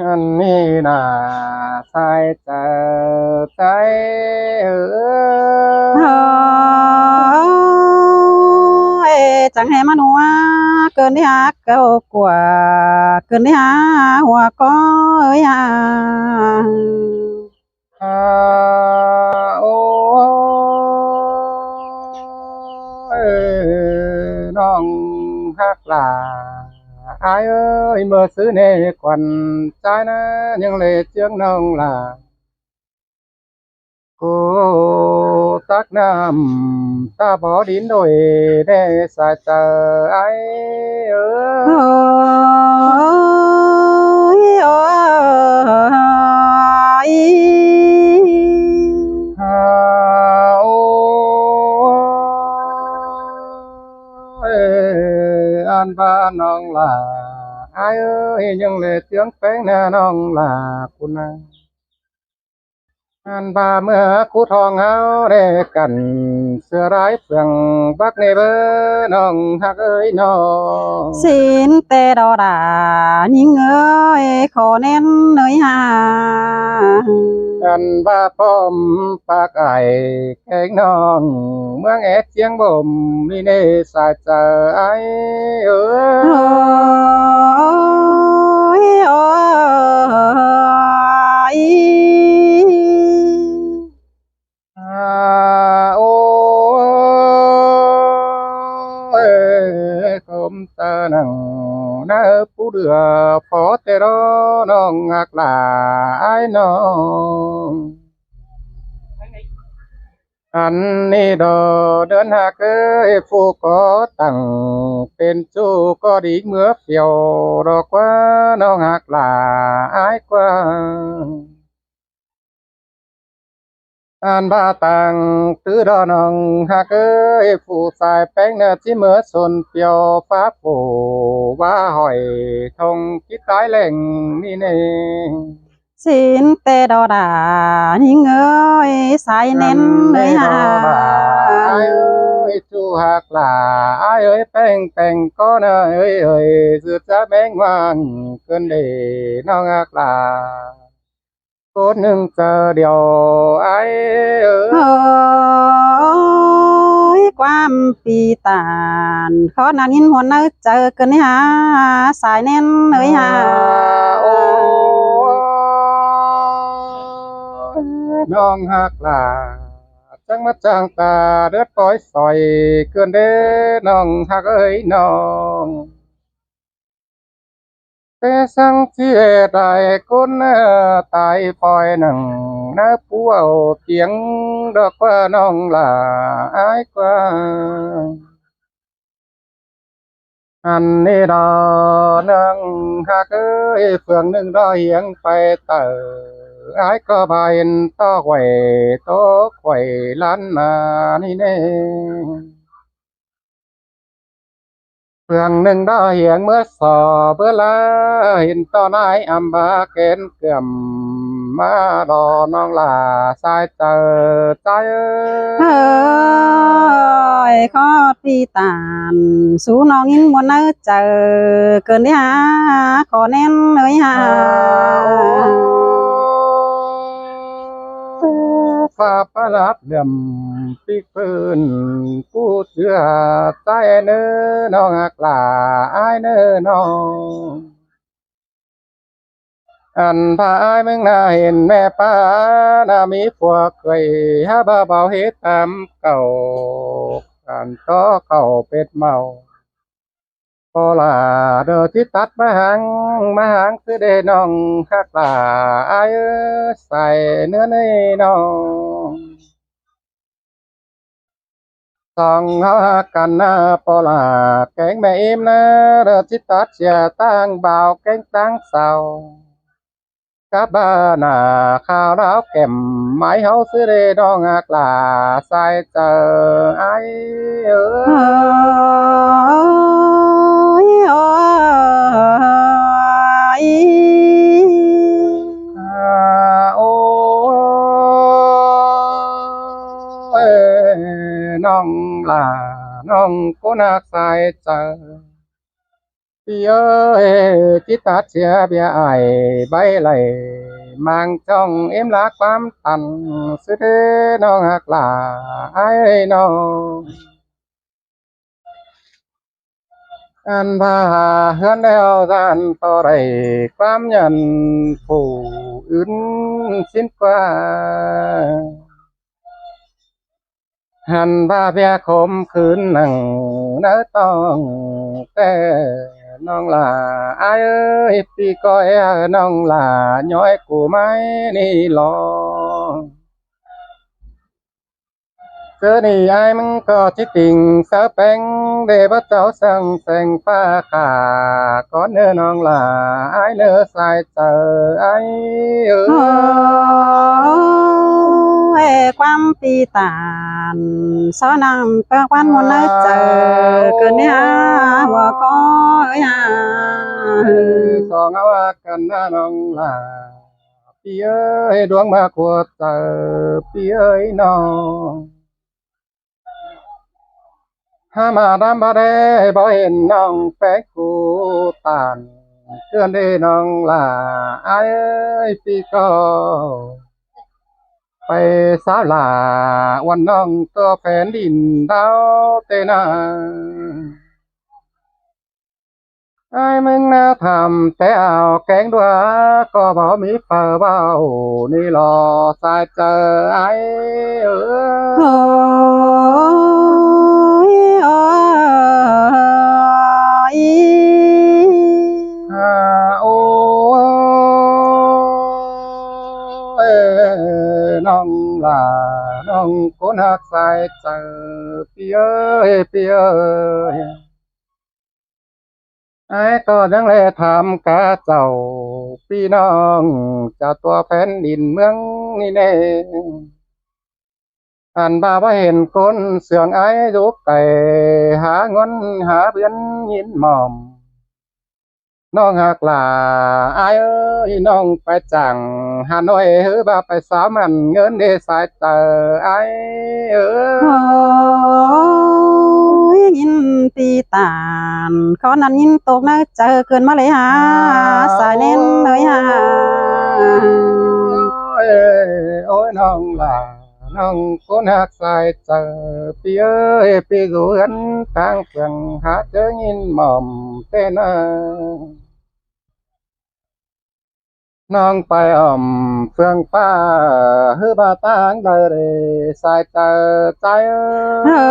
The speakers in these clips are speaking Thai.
อันนี้น่ะใส่เจอใจเอเอฮ้ยจังให้มันหัวเกินที่หักเก้ากว่าเกินที่หาหัวก็เอ้ยอ่ะอาโอ้น้องฮักหลาอายเอ้ยเมื่อซื้อเนควันใจนะยังเลยเจียงน้องล่ะกูตักน้ำตาบอดินโดยได้สายเจอไอเอโอ้อ ยโอ้ยฮาโอเออันบ้านน้องลาอายเอ้ยยังเลยเสียงแป้งหน้าน้องลาคุณนะอันบ้าเมื่อคูทองเฮาได้กันเสื้อร้ายเฟื่องบักในเบอน้องฮักเอ้ยน้อง สินแต่ดอดายิงเอ้ยขอเน้นเอ้ยหาอันว่าป้อมปากไก่แกงน้องเมืองแอดเจียงบ่มนี่เนสายเจอไอเอโอ้อ ยโอ้ย โอ้เอ้คมตานังนาผู้เดือพอเตรอน้องหักหลายน้องอันนี้ดอเดินหากเอ้ยผู้ก่อตั้งเป็นจู้ก็ดีเมื่อเปียวดอกว่าน้องหักหลายกว่า อันบาตังตื้อดอนองหากเอ้ยผู้สายแป้งเนื้อที่เมื่อสนเปียวฟ้าโผว่าหอยทงคิดตายแหล่งนี่เน่สินแต่ดอดายิงเอ้ยสายอันเน้นเลนี้ยหาดอลาอายเอ้ยจูหักลาอายเอ้ยแป้งแป้งก็นะเอ้ยเอ้ยสุดจะแบ่งวางเกินเดน้องหักลาคนหนึ่งเจอเดียวไอ้เอ้โอ้ย ยความปีตานขอนานินหัวเนื้อเจอกันหาสายเน้นเลยหาโอ้น้องหักลาจังมาจางตาเดือดปล่อยสอยเกินเด้น้องหักเอ้ยน้องแต่สังเสียดายคนตายปล่อยหนังน้าปูเอาเตียงดอกว่าน้องลาอายกว่า อันนี้ดอนังหากเอ้ยเฟืองหนึ่งดอเหียงไปเตอไอ้ายก็บายนต้อไข่โต๊ะไข่ล้านนานี่เน่เฟืองหนึ่งดอเหียงเมื่อสอเบื่อลาเห็นต่อนายอัมบาเกนเกื่อมมาดอน้องลาสายเจอใจเอ้เฮ้ยยขอปีตานสู้น้องอินหัวเนื้อเจอเกินที่หาขอเน้นเลยหาอาโอ้ฟ้าประหลาดเหลื่อมปีกพื้นผู้เชื่อใจเนื้อน้องอักลาอายเนื้อน้องอันพายมึงน่าเห็นแม่ป้าน่ามีพวกเคยหาบ่าเบาเฮ็ดตามเก่าการต่อเข้าเป็ดเมาพอลาเดอที่ตัดมาหางคือเดน้องฮักลาอายเอ้ยใส่เนื้อในน้อง สองหากันนะปอลาแกงแม่เอ็มนะเรือที่ตัดเสียตั้งบ่าวแกงตั้งเสากับบ้านาข้าวราวแก่มไม้เฮาซื้อเรดองอากลาใส่เจอไอเอโอ้อยโอ้ยโอ้เอน้องลาน้องก็นักใส่เจอ พี่เอ้ยจิตตาเสียเบียไอใบไหลมังจ้องเอ็มลาความตันสุดเด้น้องหักหลาไอ้น้องอันพาเฮือนแล้วด้านต่อไรความยันผู้อื่นสิ้นกว่า หันบาเบียคมคืนหนังเนื้อต้องแต่น้องลาอายเอ้ยปีก้อยน้องลาย้อยกูไม่นี่หรอเจอนี่อายมึงก็ที่ติ่งสาวแป้งเดบเจ้าสังแสงฟ้าขาก่อนเนื้อน้องลาอายเนื้อสายเจออายเอ้โอ้ย ยความปีตานซ้อนำเปิกวันมนต์เนเจอเกินเนี่ยหัวก็ยาสองเอาว่ากันนะน้องลาพี่เอ้ยดวงมาขวดเจอพี่เอ้ยน้องห้ามาดำบาเดบ่เห็นน้องแป๊กกูตานเกินได้น้องลาอายเอ้ยพี่ก็ไปสาวลาวันน้องตัวแผ่นดินดาวเตนา ไอ้มึงน่าทำแต่เอาแกงดัวก็บ่มีเปิเบานี่รอสายเจอไอ้เอโอ้ยโอ้ยฮาโอ้เอน้องลาน้องคนหักสายเจอพี่เอ้ยพี่เอ้ยไอ้ก็ยังเลยทำกะเจ้าพี่น้องเจ้าตัวแผ่นดินเมืองนี่แน่ อันบ่าว่าเห็นคนเสื่องไอ้รูปไก่หาเงินหาเบือนยินหม่อมน้องหักหลาอายเอ้ยน้องไปจังหาหน่อยเฮ้อบ่าไปสามันเงินเดสายเตอไอ้เอ้โอ้ยยยินปีตานขอนั้นยินตกเนเจอเกินมาเลยฮะสายเน้นเลยฮะ โอ้ยโอ้ยน้องหลาน้องคนหักสายเตอพี่เอ้ยพี่รู้กันทางเพื่อนหาเจอยินหม่อมเต้น น้องไปอ่อมเฟืองฟ้าฮือบาตางเดเรสายเตอใจเฮ้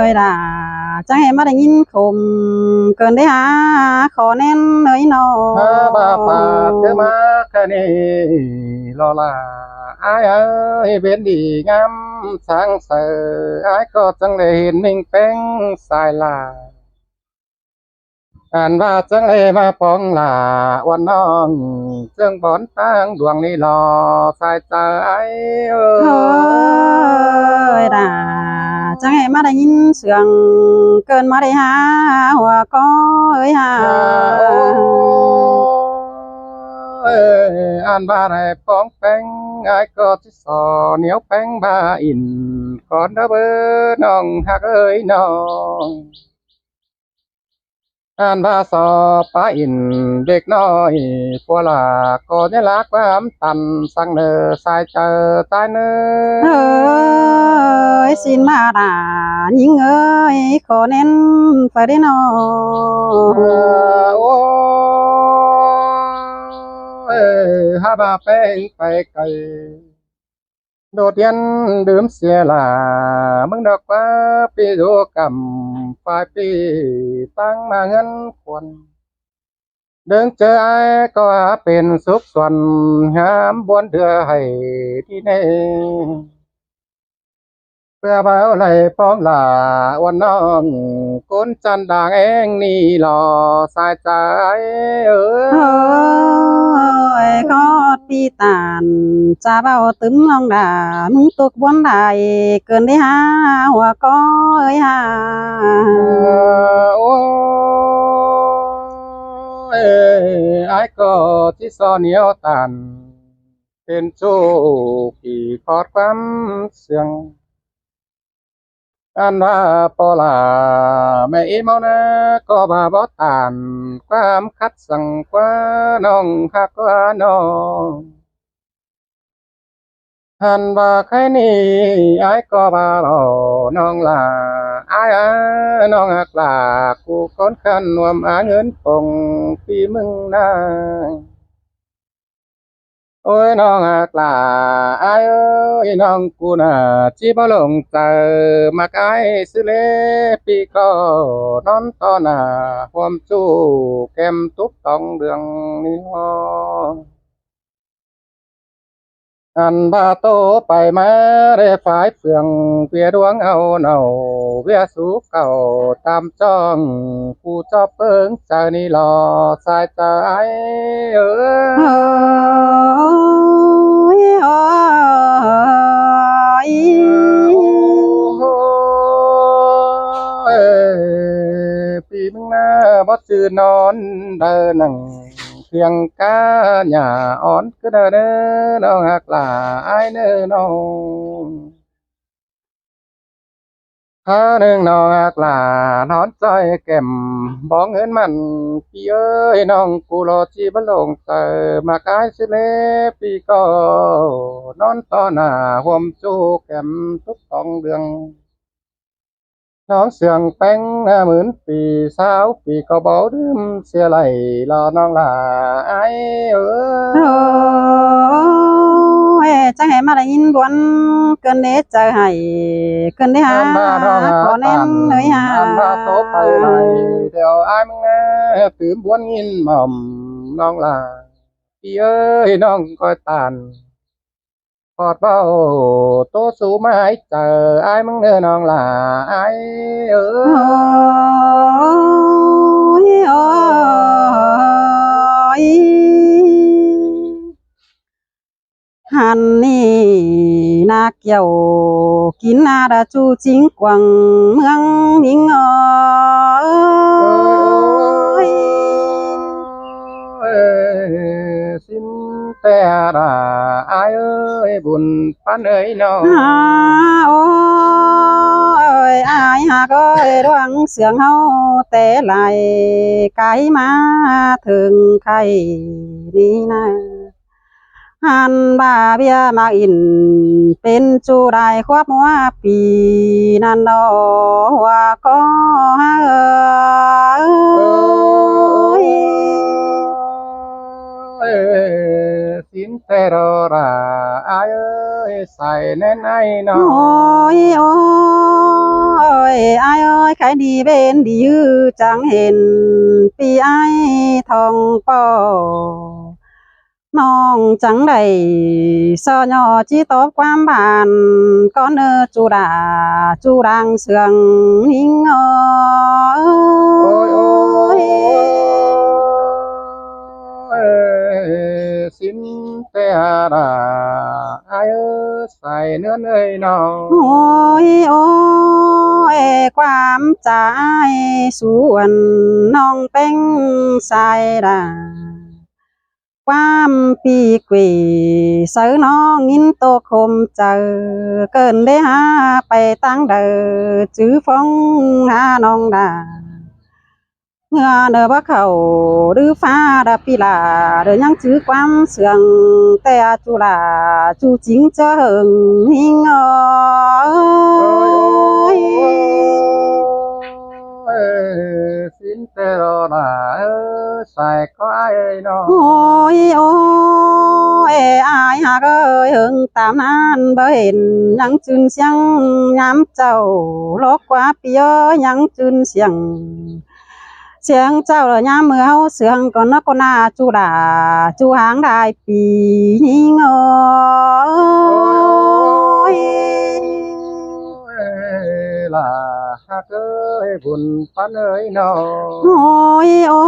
ยด่าจังให้มาได้ยินคมเกินได้หาขอแน่นเลยนอฮาบาปาเธอมาแค่นี้ลอลาอายเอ้ยเป็นดีงามสางเสออายก็จังเลยเห็นมิ่งเป็งสายลาอ่านว่าจังเลยมาปองลาวันน้องเจิงบอนตั้งดวงนี้รอสายใจเอเฮ้ยด่าจังให้มาได้ยินเสียงเกินมาได้หาหัวก็เอ้ยหาเออ่านบาไรปองแป้งไอ้ก็ที่สอเหนียวแป้งบาอินก่อนเด้อเบอน้องฮักเอ้ยน้องอ่านบาสอปาอินเด็กน้อยปัวลาก็เนี่ยรักความตันสังเนอสายเจอตายเนเฮ้อยสินมาด่ายิงเอ้ยขอแน่นไปได้นอโอ้ฮาบาแป้งไปไกล โดดเรียนดื่มเสียหลามึงดอกว่าปีดูกรรมฝ่ายปีตั้งมาเงินควรเดินเจอไอ้ก็หาเป็นสุขส่วนหามบวนเดือให้ที่นี่เพื่อเบาไหลป้องหลาวันน้องก้นจันด่างเองนี่หล่อสายใจเอเฮ้อ ยขอปีตานจะเบาตึมน้องด่ามึงตกบนได้เกินได้หาหัวก็เอ้ยหาโอ้เอ้ไอ้ก็ที่ซอเหนียวตันเป็นโชคที่คอดความเสื่อง อันว่าปอลาแม่อีเมานะก็บาบ่ตานความคัดสั่งกว่าน้องฮักกว่าน้องหันว่าใครนี่ไอ้ายก็บาหลอน้องลาไอ้ายน้องฮักลากูคนขันนวมอาเงินปงปีมึงนาง โอ้ยน้องอักลาอายเอ้ยน้องกูน่ะจีบ่ลงใจมักอายสิเลปีก็นอนต่อหน้าความจู้แก้มทุกต้องเรื่องนี้ฮออันบาโตไปมาได้ฝ่ายเฟืองเพียดวงเอาเนาเวียสูเก่าตามจ้องผู้จอบเปิงใจนี่หล่อสายใจเอ้ โอ้ ย ยโอ้ย เอ้ปีมึงหน้าบ่จือนอนเดินนั่งเพียงกาหญ้าอ่อนก็เด้อเด้อน้องหักหลาอ้ายเด้อน้องถ้าหนึ่งน้องหักหลานอนใจแก้มบ้องเงินมันพี่เอ้ยน้องกูรอจีบ่ลงใจมากายสิเลปีก็นอนต่อหน้าห่มจูแก้มทุกสองเดือง น้องเสียงแป้งเหมือนปีสาวปีก็เบาดื่มเสียไหลรอน้องลาไอเอโอ้อยจังให้มาได้ยินบวนเกินเด้ใจให้เกินได้หา น้ำมาน้องหา ขอแน่ ตั น น เลยหา น้ำมาโตไปไหลเดี๋ยวไอ้ายมึงแน่ตื่นบวนยินหม่อมน้องลาพี่เอ้ยน้องคอยตันพอดเบาโตสูมาให้เจอไอ้ายมึงเน้อน้องลาไอเอโอ้อย โอ้ยหันนี่นาเกี่ยวกินนาดาจูจิงกวางเมืองมิงเอ้ย เอ้ยสินแต่ราอายเอ้ยบุญปันเอ้ยน้องหาโอ้ยอายหากเอ้ยดวงเสียงเฮาแต่ไหลไกลมาถึงใครนี่นะหันบาเบียมาอินเป็นจูได้ควบมัวปีนันดอว่าก็เอ้ย เอ้ยสินแต่รอราอายเอ้ยใส่แน่นไอ้น้อโอ้งยโอ้ยอายเอ้ยใครดีเป็นดียือจังเห็นปีไอายทองปอน้องจังใดซอยอจีตบความบานก็เนอจูดาจูรังเสืองหิงโอ้ยโอ้ย เอ้ยสินแต่ราอายเอ้ยใส่เนื้อเอ้ยน้อง โอ้ยโอ้ยความใจส่วนน้องเป็นสายดาความปีกวีเสือน้องยินโตคมเจอเกินได้หาไปตั้งเดอจื้อฟ้องหาน้องดาเมื่อเดอบ่เขาหรือฟ้าดาปีลาเดอยังจื้อความเสื่องแต่จุลาจูจริงเจอหึงหิงย เอ้ยสินแต่รอหน้าเอ้ยใส่ก็ไอ้น้อโอ้งยโอ้ยอายหากเอ้ยหึงตามนั้นบ่เห็นยังจืนเสียงย้ำเจ้าโลกกว่าปีเอ้ยยังจืนเสียงเสียงเจ้าเลยย้ำมือเฮาเสียงก่อนนะก็น่าจูดาจูหางได้ปีนี้เงย เอ้ยล่ะฮักเอ้ยบุญปันเอ้ยน้อโอ้งยโอ้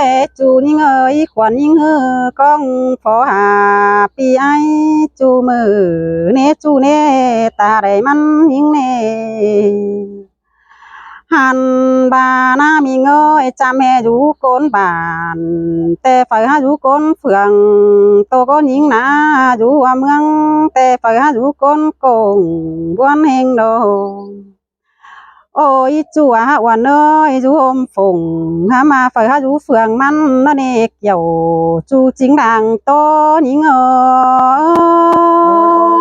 ยจูยิงเอ้ยขวัญยิงเฮอกองฝอหาปีไอจูมือเนจูเนตาได้มันยิงเน หันบานามีเงยจำแม่อยู่ก้นบานแต่ฝ่ายหาอยู่ก้นเฟืองโตก็ยิงนาอยู่ว่าเมืองแต่ฝ่ายหาอยู่ก้นโกงบวนเฮงโดโอ้ยจัววันเอ้ยจูอมฝงหามาฝ่ายหาอยู่เฟืองมันนั่นเองเกี่ยวจูจริงดังโตยิงเอ้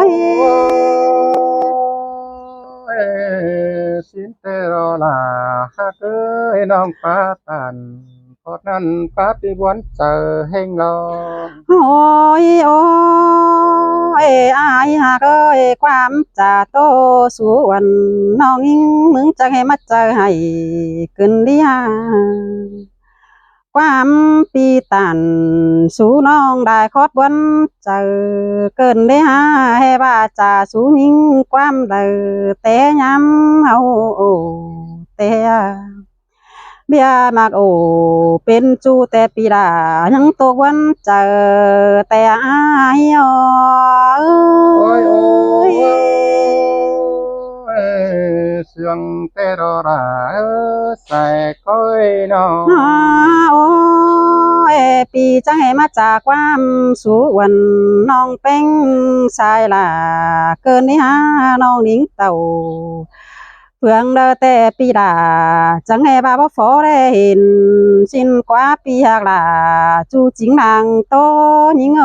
ย สินเตโรลาฮักเอ้ยน้องป้าตันพอนั้นป้าปีบวนเจอเฮงลอง โอ้ยโอ้ยอายหากเอ้ยความจะโตสู่วันน้องยิ่งมึงจะให้มาเจอให้ขึ้นดีฮะความปีตันสู่น้องได้คอดวันเจอเกินได้ฮะให้ว่าจะสู่ยิ่งความเดือแต่ย้ำเอาแต่ เบียมากโอเป็นจูแต่ปีดายังตกวันเจอแต่อายโอ้ยโอ้ยเสียงเตโรราใส่ก้อยน้อง โอ้ยปีจังให้มาจากความสู่วันน้องเป็นชายล่ะเกินนี่ฮะน้องนิ่งเต่าเพื่องเดอแต่ปีดาจังให้บาบ่ฟอได้เห็นสิ้นกว่าปีหากล่ะจูจริงนางโตยิงเอ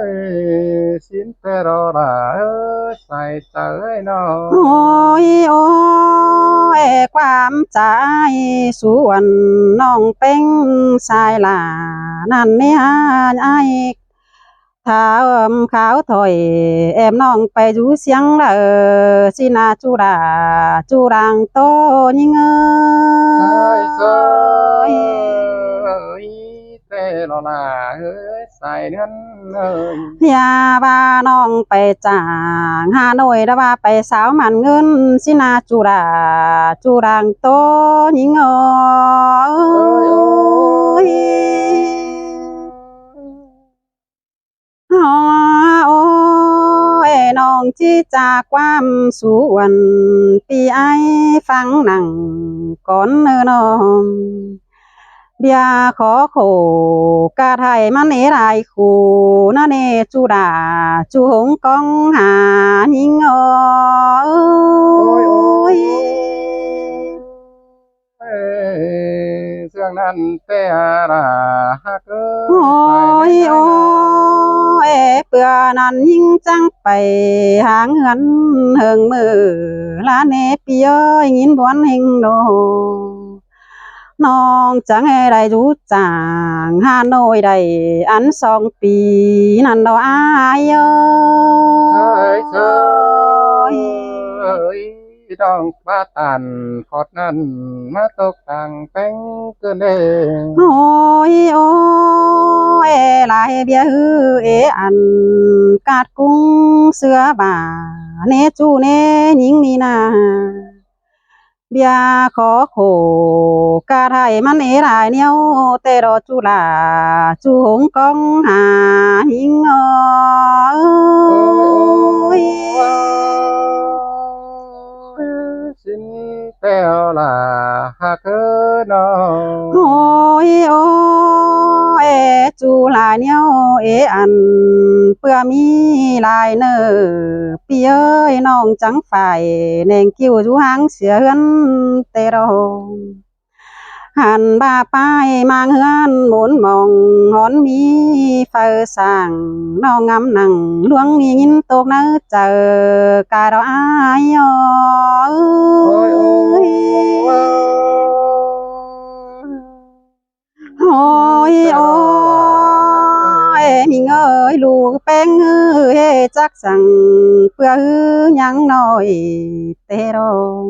้ย สินเตโรราใส่เจอน้อง โอ้ยโอ้ยความใจส่วนน้องเป็นชายหลานั่นนี่ฮะไอ้ถ้าขาวถอยแอมน้องไปอยู่เสียงสินาจูราจูรังโตยิงใส่เจอ ย เตโรราใส่เนื้อเอ้ย ยาบาน้องไปจางหาหน่อยดาบาไปสาวมันเงินสินาจูราจูรังโตยิงยโอ้ยน้องที่จากความสู่วันปีไอฟังหนังก่อนเนอน้องเบียขอโขกาไทยมันเอไรคูนาเนจูดาจูหงกองหายิงโอ้ยโอ้ยเสียงนั้นเตอาราฮักโอ้ยโอ้ยเปื่อนั้นยิ่งจังไปหาเงินเฮิงมือลาเนปีเอ้ยยินบวนเฮงโดน้องจังให้ได้รู้จางหาโนยได้อัน2 ปีนั่นดอกอายเอ้ยน้องป้าตันพอดนั้นมาตกต่างแป้งเกินเอง โอ้ยโอ้ยลายเบียฮืออันกาดกุ้งเสือบ่าเนจูเนยิงนี่นาเบียขอโขกาไทยมันรายเนียวแต่รอจุลาจูหงกองหาหิงยสินเตลลาฮักน้อง โอ้ยโอ้ยจูลาเนียวอันเพื่อมีลายเนอปีเอ้ยน้องจังฝ่ายแนงกิ้วจูหางเสือเฮือนเตรองหันบาป้ายมางเฮือนหมุนมองหอนมีเฟอสั่งน้องงำหนังหลวงมียินตกเนื้อเจอกาเราอายโอ้ยโอ้ยโอ้ยโอ้ยมิงเอ้ยลูกแป้งเฮจักสั่งเพื่อยังน้อยเตรอง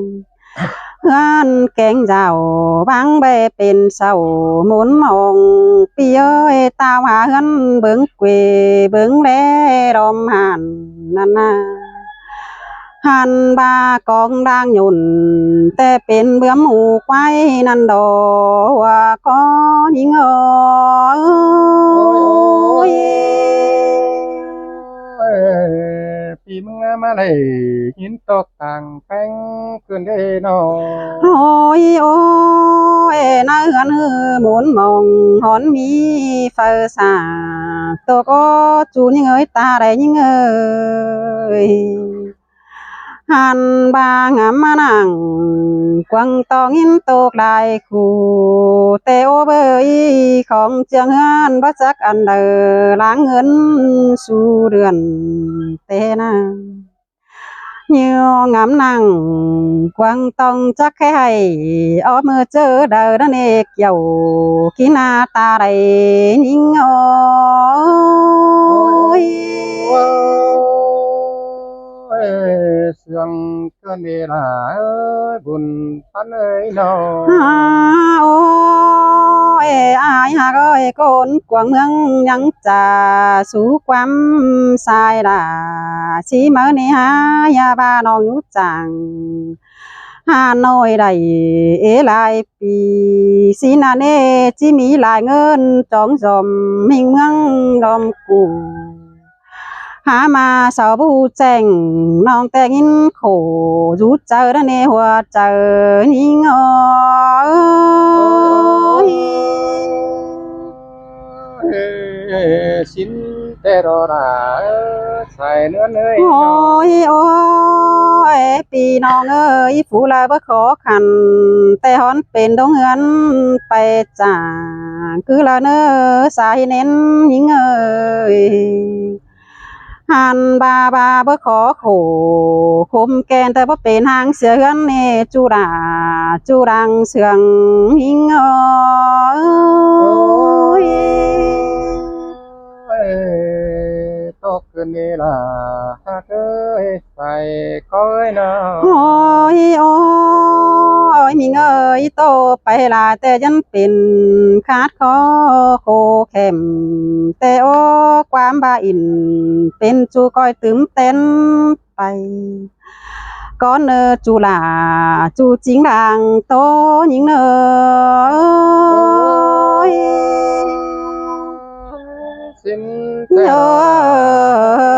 เฮือนแกงเจ้าบางใบเป็นเสาหมุนมองปีเอ้ยตาว่าเฮือนเบิ่งเกวเบิ่งแลรอมหันนั่นน่ะหันบากองด่างหยุ่นแต่เป็นเบื่อหมูควายนั่นดอกว่าก็ยิงโอ้ย ย ปี ปีมึงมาเลยหินตกต่างแป้งเพื่อนได้นอ โอ้ยโอ้ยนาเหือนหือหมุนมองหอนมีเฟอสาตัวก็จูยังเอ้ยตาได้ยังเอ้ยหันบางามมานังกวางตองอินตกได้คู่เตโอเบยของเจียงเฮือนบ่จักอันเดอล้างเงินสู่เรือนเตนา nhiều ngắm nàng quang tông chắc cái hay ở mưa chớ đời đó nè kiểu khi na ta đầy nhìn ôi เสียงเกินเวลาบุญพันเอ้ยนอ ôi ai hà ơi con quang mương nhắn trà sú quắm sai là chỉ mới nè ha ya ba non nhút chàng Hà Nội đầy ế lại vì xin anh ê chỉ mỹ lại ngân trống dòm mình mương đom cù Hà mà sao bu chèn non tè in khổ rút chờ đó nè hoa chờ nhìn ơi สินแต่รอราใส่เนื้อเนย ôi ôiพี่น้องเอ้ยผู้ลาบ่ขอขันแต่ฮ้อนเป็นดงเฮือนไปจ่าคือละเน้อสายเน้นหญิงเอ้ยหันบาบ่ขอโขคมแกนแต่บ่เป็นหางเสือเฮือนเนจูดาจูดังเสืองหญิงเอ้ย ตกเกินเวลาเอ้ยใส่ก้อยนอ ôi ôi mình ơi tôไปlàแต่ยันเป็นขาดคอโคเข็มแต่โอ้ความบ้าอินเป็นจูก้อยตื่มเต้นไปก้อนเนอจูหลาจูจริงดังโตหญิงเนอ สินแต่รอรา เ